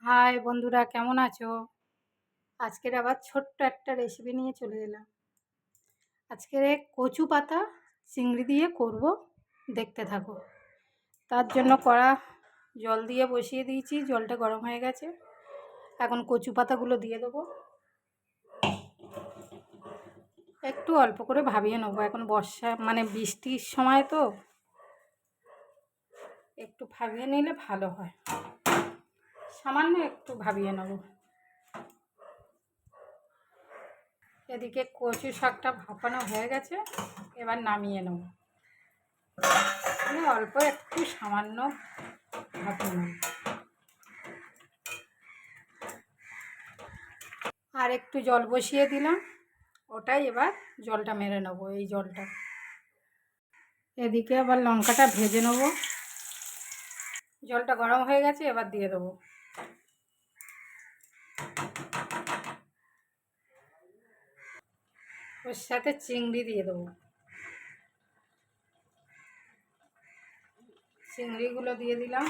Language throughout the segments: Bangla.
হাই বন্ধুরা, কেমন আছো? আজকের আবার ছোট্ট একটা রেসিপি নিয়ে চলে এলাম। আজকে কচু পাতা চিংড়ি দিয়ে করব, দেখতে থাকো। তার জন্য কড়া জল দিয়ে বসিয়ে দিয়েছি, জলটা গরম হয়ে গেছে। এখন কচু পাতাগুলো দিয়ে দেবো। একটু অল্প করে ভাবিয়ে নেবো, এখন বর্ষা মানে বৃষ্টির সময় তো একটু ভাবিয়ে নিলে ভালো হয়। সামান্য একটু ভাবিয়ে নেবো। এদিকে কচু শাকটা ভাপানো হয়ে গেছে, এবার নামিয়ে নেব। অল্প একটু সামান্য ভাপিয়ে নেব। আর একটু জল বসিয়ে দিলাম, ওটাই এবার জলটা মেরে নেবো, এই জলটা। এদিকে আবার লঙ্কাটা ভেজে নেব। জলটা গরম হয়ে গেছে, এবার দিয়ে দেবো। ওর সাথে চিংড়ি দিয়ে দেবো। চিংড়িগুলো দিয়ে দিলাম।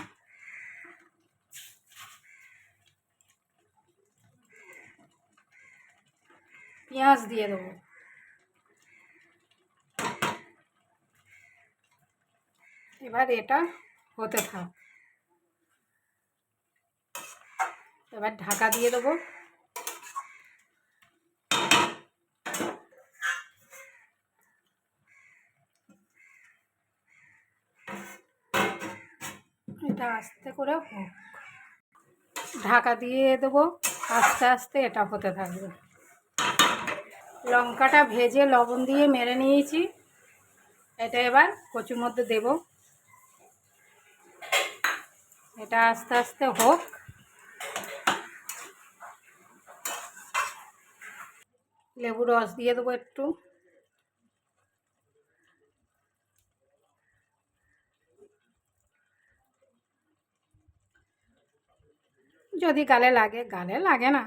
পেঁয়াজ দিয়ে দেবো। এবার এটা হতে থাক। এবার ঢাকা দিয়ে দেবো। এটা আস্তে করে হোক, ঢাকা দিয়ে দেবো। আস্তে আস্তে এটা হতে থাকবে। লঙ্কাটা ভেজে লবণ দিয়ে মেরে নিয়েছি, এটা এবার কচুর মধ্যে দেব। এটা আস্তে আস্তে হোক। লেবু রস দিয়ে দেবো একটু। যদি গালে লাগে, গালে লাগে না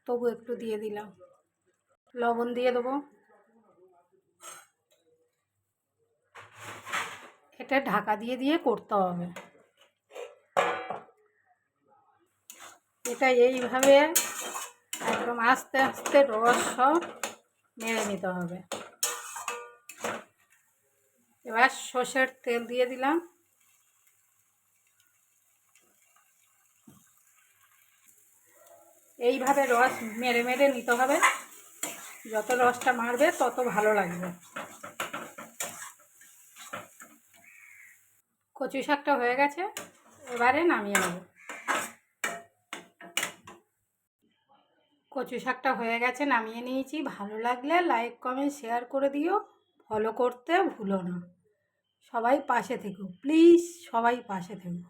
তবু একটু দিয়ে দিলাম। লবণ দিয়ে দেবো। এটা ঢাকা দিয়ে দিয়ে করতে হবে। এটা এইভাবে একদম আস্তে আস্তে রস সব নেড়ে নিতে হবে। এবার সর্ষের তেল দিয়ে দিলাম। এইভাবে রস মেরে মেরে নিতে হবে, যত রসটা মারবে তত ভালো লাগবে। কচু শাকটা হয়ে গেছে, এবারে নামিয়ে নেব। কচু শাকটা হয়ে গেছে, নামিয়ে নিয়েছি। ভালো লাগলে লাইক কমেন্ট শেয়ার করে দিও, ফলো করতে ভুলো না। সবাই পাশে থেকো, প্লিজ সবাই পাশে থেকো।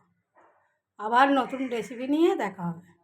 আবার নতুন রেসিপি নিয়ে দেখা হবে।